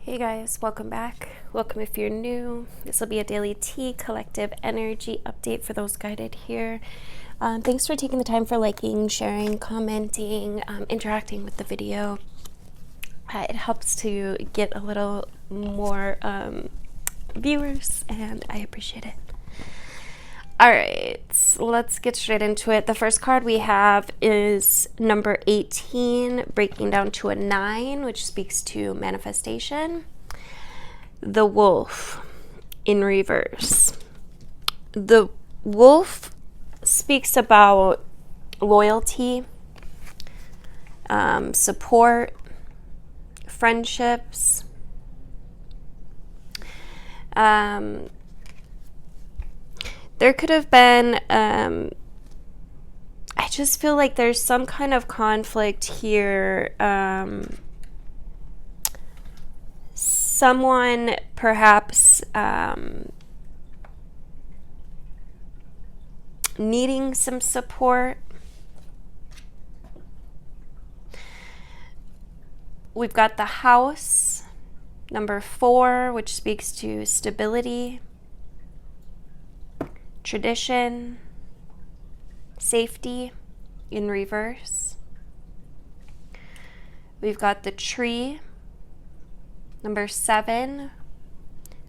Hey guys, welcome back. Welcome if you're new. This will be a daily tea collective energy update for those guided here. Thanks for taking the time for liking, sharing, commenting, interacting with the video. It helps to get a little more viewers, and I appreciate it. All right, let's get straight into it. The first card we have is number 18, breaking down to a 9, which speaks to manifestation. The wolf in reverse. The wolf speaks about loyalty, support, friendships. There could have been, I just feel like there's some kind of conflict here. Someone perhaps needing some support. We've got the house, number 4, which speaks to stability, tradition, safety in reverse. We've got the tree, number 7,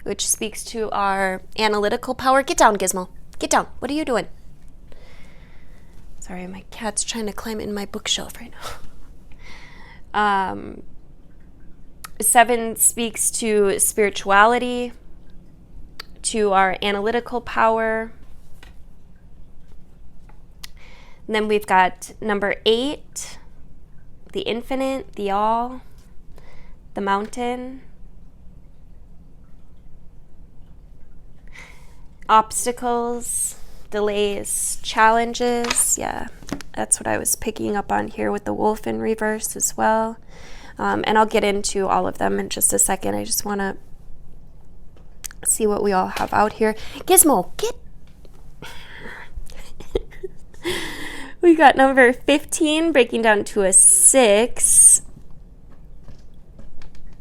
which speaks to our analytical power. Get down, Gizmo. Get down. What are you doing? Sorry, my cat's trying to climb in my bookshelf right now. 7 speaks to spirituality, to our analytical power. And then we've got number 8, the infinite, the all, the mountain, obstacles, delays, challenges. Yeah, that's what I was picking up on here with the wolf in reverse as well. And I'll get into all of them in just a second. I just want to see what we all have out here. Gizmo, get... We got number 15, breaking down to a 6,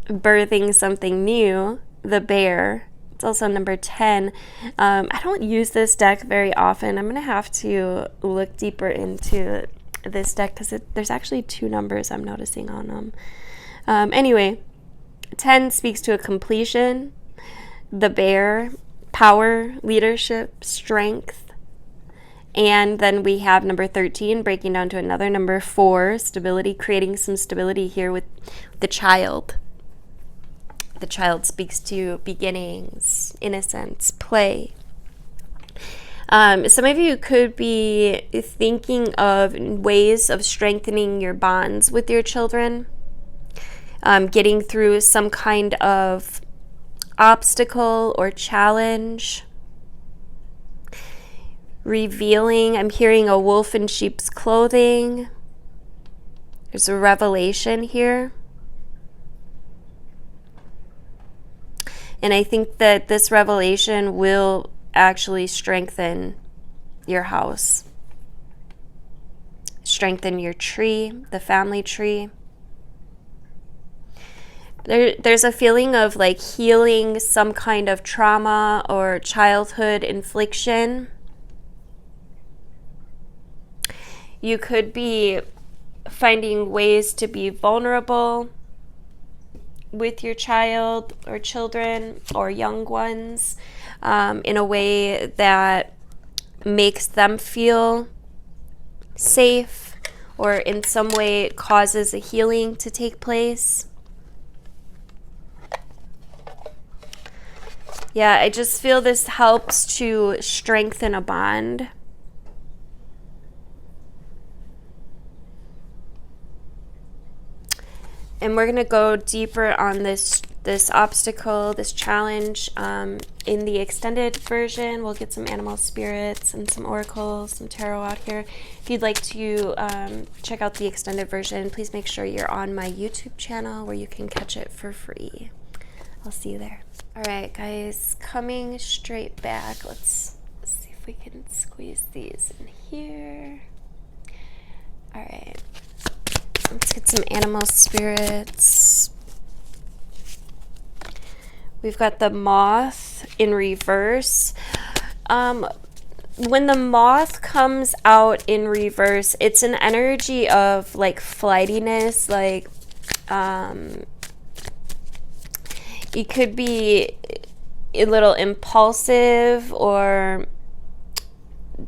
birthing something new, the bear. It's also number 10. I don't use this deck very often. I'm going to have to look deeper into this deck because there's actually 2 numbers I'm noticing on them. Anyway, 10 speaks to a completion, the bear, power, leadership, strength. And then we have number 13, breaking down to another number 4, stability, creating some stability here with the child. The child speaks to beginnings, innocence, play. Some of you could be thinking of ways of strengthening your bonds with your children, getting through some kind of obstacle or challenge. Revealing, I'm hearing a wolf in sheep's clothing. There's a revelation here. And I think that this revelation will actually strengthen your house. Strengthen your tree, the family tree. There's a feeling of like healing some kind of trauma or childhood infliction. You could be finding ways to be vulnerable with your child or children or young ones in a way that makes them feel safe, or in some way causes a healing to take place. Yeah, I just feel this helps to strengthen a bond. And we're going to go deeper on this obstacle, this challenge in the extended version. We'll get some animal spirits and some oracles, some tarot out here. If you'd like to check out the extended version, please make sure you're on my YouTube channel where you can catch it for free. I'll see you there. All right, guys, coming straight back. Let's see if we can squeeze these in here. All right. Let's get some animal spirits. We've got the moth in reverse. When the moth comes out in reverse, it's an energy of like flightiness, like it could be a little impulsive, or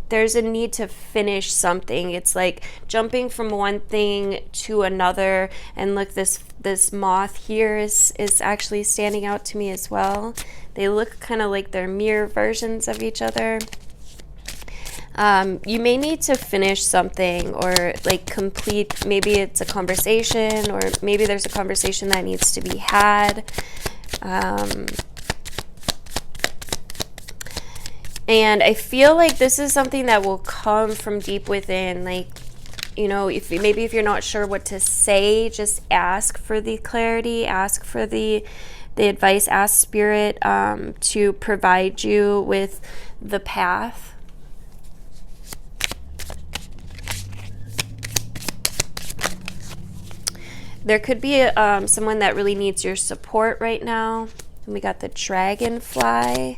there's a need to finish something. It's like jumping from one thing to another. And look, this moth here is actually standing out to me as well. They look kind of like they're mirror versions of each other. You may need to finish something, or like complete, maybe it's a conversation, or maybe there's a conversation that needs to be had. And I feel like this is something that will come from deep within. Like, you know, if you're not sure what to say, just ask for the clarity, ask for the advice, ask Spirit to provide you with the path. There could be someone that really needs your support right now. And we got the dragonfly,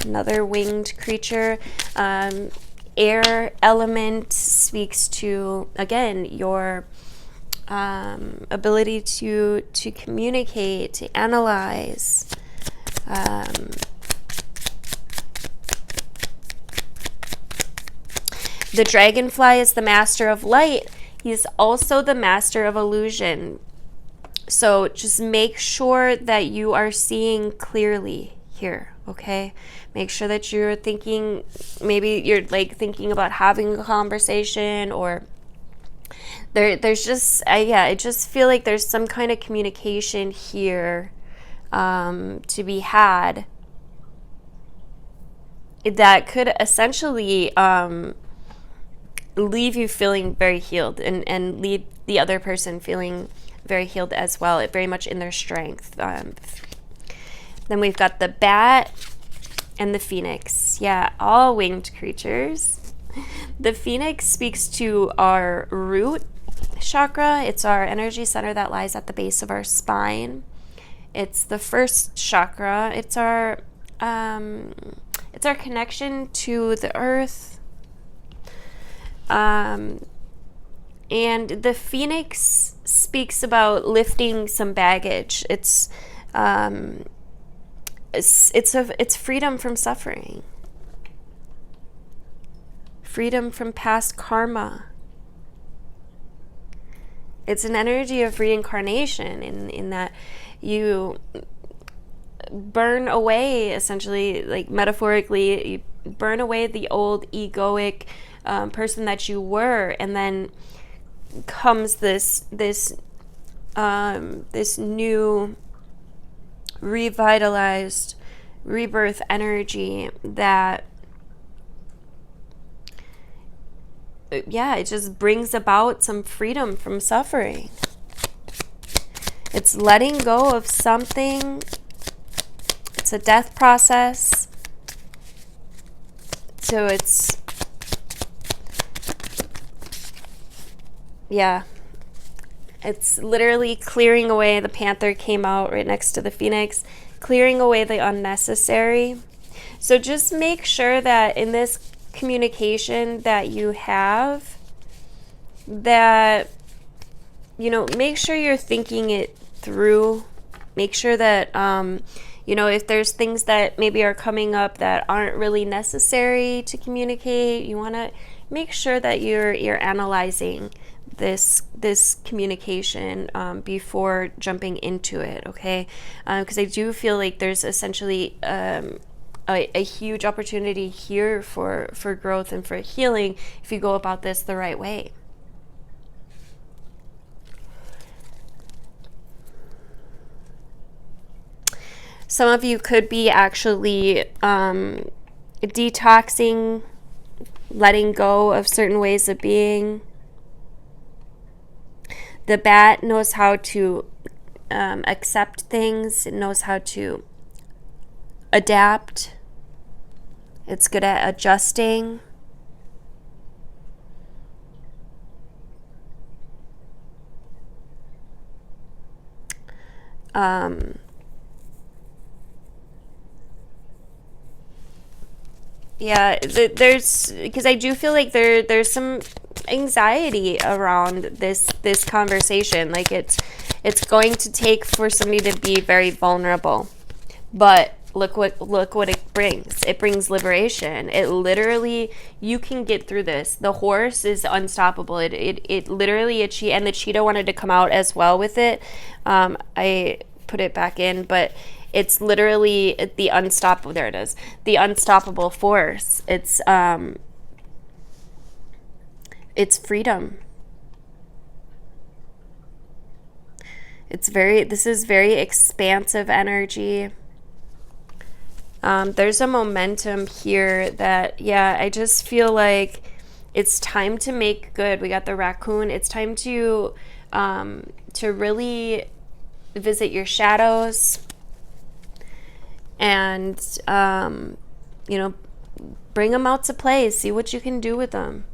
another winged creature. Air element speaks to, again, your ability to communicate, to analyze. The dragonfly is the master of light. He's also the master of illusion. So just make sure that you are seeing clearly here, okay? Make sure that you're thinking, maybe you're like thinking about having a conversation, or there's just, I just feel like there's some kind of communication here to be had that could essentially leave you feeling very healed, and leave the other person feeling very healed as well, very much in their strength. Then we've got the bat and the phoenix. Yeah, all winged creatures. The phoenix speaks to our root chakra. It's our energy center that lies at the base of our spine. It's the first chakra. It's our connection to the earth. And the phoenix speaks about lifting some baggage. It's freedom from suffering, freedom from past karma. It's an energy of reincarnation, in that you burn away, essentially, like metaphorically, you burn away the old egoic person that you were, and then comes this new revitalized rebirth energy that, it just brings about some freedom from suffering. It's letting go of something. It's a death process. So it's, it's literally clearing away. The panther came out right next to the phoenix, clearing away the unnecessary. So just make sure that in this communication that you have, that, make sure you're thinking it through. Make sure that, if there's things that maybe are coming up that aren't really necessary to communicate, you want to make sure that you're analyzing this communication before jumping into it, okay? Because I do feel like there's essentially a huge opportunity here for growth and for healing if you go about this the right way. Some of you could be actually detoxing, letting go of certain ways of being. The bat knows how to accept things. It knows how to adapt. It's good at adjusting. Yeah, there's, because I do feel like there's some anxiety around this conversation. Like it's going to take for somebody to be very vulnerable. But look what it brings. It brings liberation. It literally, you can get through this. The horse is unstoppable. It literally, and the cheetah wanted to come out as well with it. I put it back in, but it's literally the unstoppable. There it is. The unstoppable force. It's freedom. This is very expansive energy. There's a momentum here that, yeah, I just feel like it's time to make good. We got the raccoon. It's time to really visit your shadows and, you know, bring them out to play. See what you can do with them.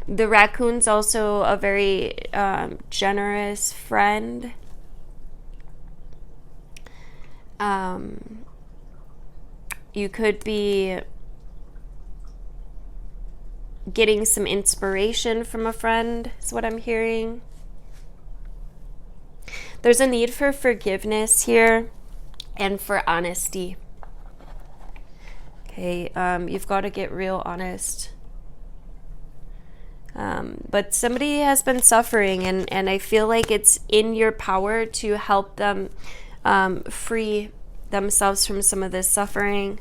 The raccoon's also a very generous friend. You could be getting some inspiration from a friend, is what I'm hearing. There's a need for forgiveness here and for honesty. Okay, you've got to get real honest. But somebody has been suffering, and I feel like it's in your power to help them free themselves from some of this suffering.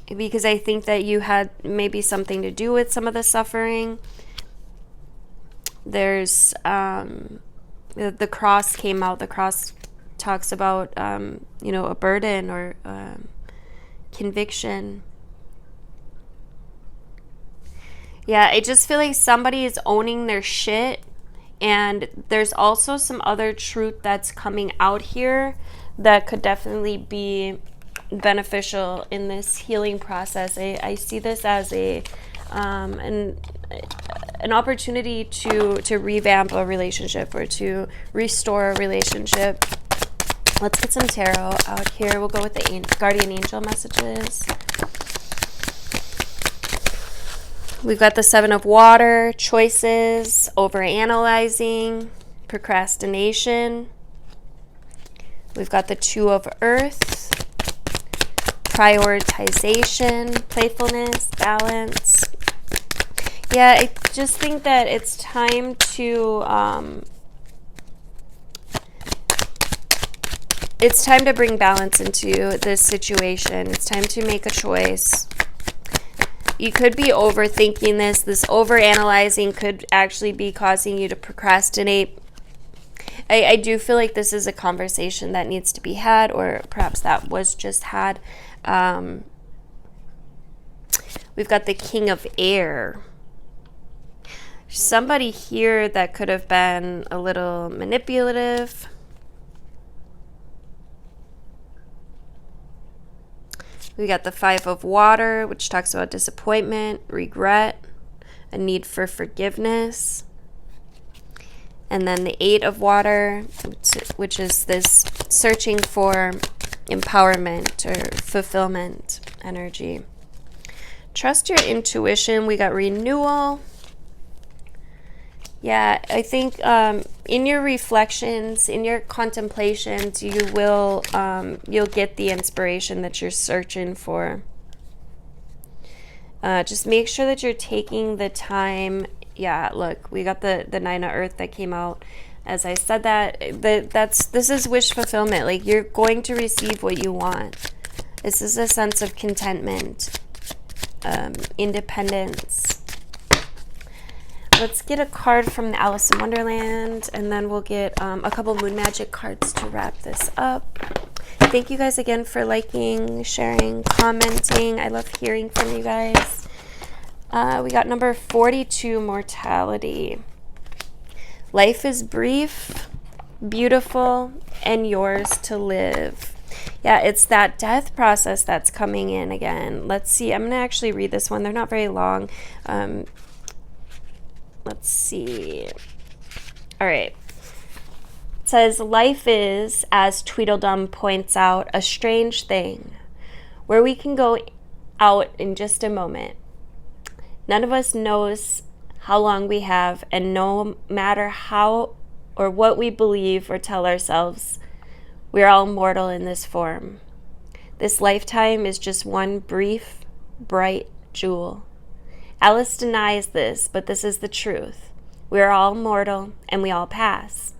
Because I think that you had maybe something to do with some of the suffering. There's the cross came out. The cross talks about you know, a burden or conviction. Yeah, I just feel like somebody is owning their shit, and there's also some other truth that's coming out here that could definitely be beneficial in this healing process. I see this as an opportunity to revamp a relationship or to restore a relationship. Let's get some tarot out here. We'll go with the guardian angel messages. We've got the Seven of Water, choices, overanalyzing, procrastination. We've got the Two of Earth, prioritization, playfulness, balance. Yeah, I just think that it's time to bring balance into this situation. It's time to make a choice. You could be overthinking this. This overanalyzing could actually be causing you to procrastinate. I do feel like this is a conversation that needs to be had, or perhaps that was just had. We've got the King of Air. Somebody here that could have been a little manipulative. We got the Five of Water, which talks about disappointment, regret, a need for forgiveness. And then the Eight of Water, which is this searching for empowerment or fulfillment energy. Trust your intuition. We got renewal. Yeah, I think in your reflections, in your contemplations, you will you'll get the inspiration that you're searching for. Just make sure that you're taking the time. Yeah, look, we got the Nine of Earth that came out. As I said this is wish fulfillment. Like, you're going to receive what you want. This is a sense of contentment, independence. Let's get a card from the Alice in Wonderland, and then we'll get a couple Moon Magic cards to wrap this up. Thank you guys again for liking, sharing, commenting. I love hearing from you guys. We got number 42, mortality. Life is brief, beautiful, and yours to live. Yeah, it's that death process that's coming in again. Let's see. I'm going to actually read this one. They're not very long. Let's see. All right. It says, life is, as Tweedledum points out, a strange thing, where we can go out in just a moment. None of us knows how long we have, and no matter how or what we believe or tell ourselves, we are all mortal in this form. This lifetime is just one brief, bright jewel. Alice denies this, but this is the truth. We are all mortal, and we all pass.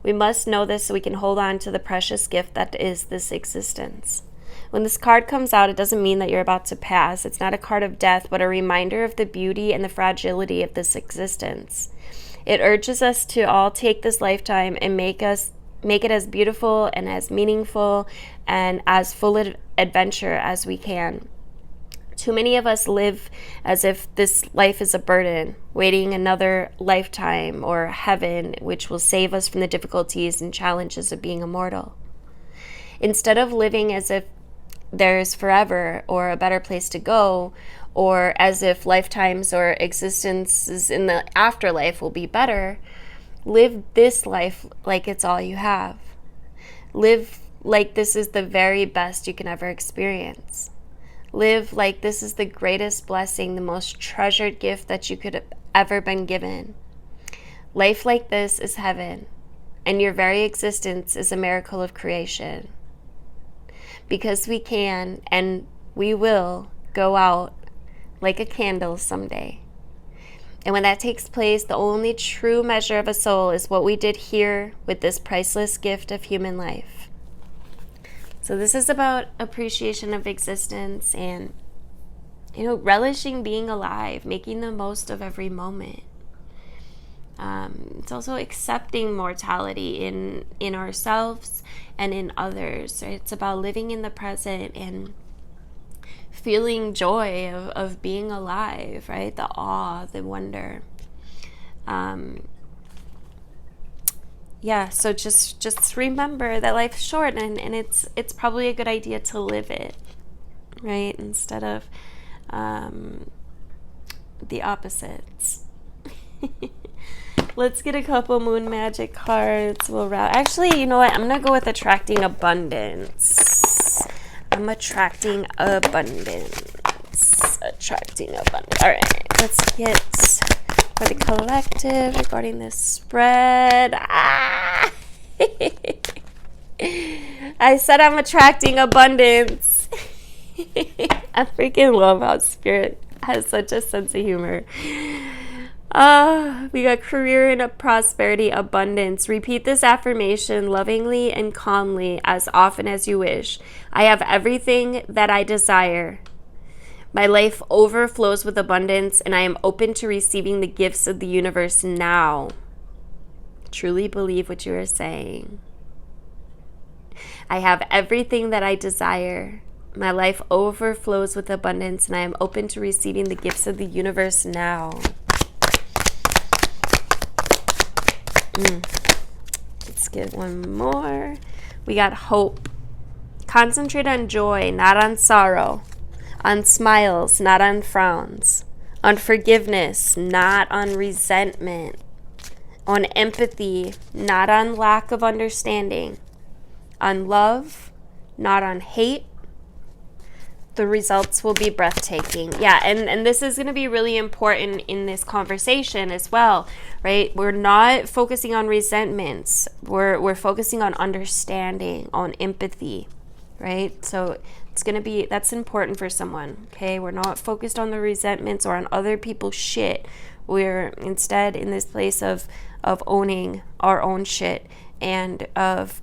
We must know this so we can hold on to the precious gift that is this existence. When this card comes out, it doesn't mean that you're about to pass. It's not a card of death, but a reminder of the beauty and the fragility of this existence. It urges us to all take this lifetime and make it as beautiful and as meaningful and as full of adventure as we can. Too many of us live as if this life is a burden, waiting another lifetime or heaven, which will save us from the difficulties and challenges of being immortal. Instead of living as if there's forever or a better place to go, or as if lifetimes or existences in the afterlife will be better, live this life like it's all you have. Live like this is the very best you can ever experience. Live like this is the greatest blessing, the most treasured gift that you could have ever been given. Life like this is heaven, and your very existence is a miracle of creation. Because we can and we will go out like a candle someday. And when that takes place, the only true measure of a soul is what we did here with this priceless gift of human life. So this is about appreciation of existence and, relishing being alive, making the most of every moment. It's also accepting mortality in ourselves and in others. Right? It's about living in the present and feeling joy of being alive, right? The awe, the wonder. So just remember that life's short and it's probably a good idea to live it, right? Instead of the opposites. Let's get a couple moon magic cards. We'll wrap. Actually, you know what? I'm going to go with attracting abundance. I'm attracting abundance. Attracting abundance. All right. Let's get for the collective regarding this spread. I said I'm attracting abundance. I freaking love how Spirit has such a sense of humor. We got career and prosperity, abundance. Repeat this affirmation lovingly and calmly as often as you wish. I have everything that I desire. My life overflows with abundance, and I am open to receiving the gifts of the universe now. Truly believe what you are saying. I have everything that I desire. My life overflows with abundance, and I am open to receiving the gifts of the universe now. Let's get one more. We got hope. Concentrate on joy, not on sorrow. On smiles, not on frowns. On forgiveness, not on resentment. On empathy, not on lack of understanding. On love, not on hate. The results will be breathtaking. Yeah, and this is going to be really important in this conversation as well, right? We're not focusing on resentments. We're focusing on understanding, on empathy, right? So it's going to be, that's important for someone, okay? We're not focused on the resentments or on other people's shit. We're instead in this place of owning our own shit and of,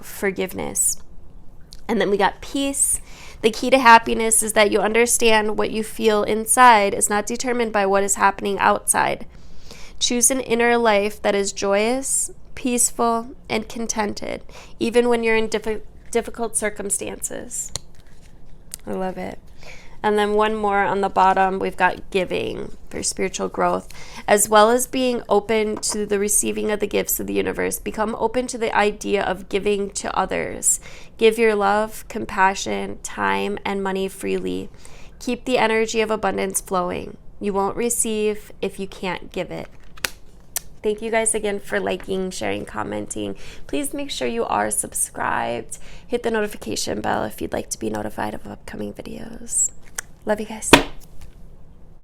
forgiveness. And then we got peace. The key to happiness is that you understand what you feel inside is not determined by what is happening outside. Choose an inner life that is joyous, peaceful, and contented, even when you're in difficult circumstances. I love it. And then one more on the bottom, we've got giving for spiritual growth, as well as being open to the receiving of the gifts of the universe. Become open to the idea of giving to others. Give your love, compassion, time, and money freely. Keep the energy of abundance flowing. You won't receive if you can't give it. Thank you guys again for liking, sharing, commenting. Please make sure you are subscribed. Hit the notification bell if you'd like to be notified of upcoming videos. Love you guys.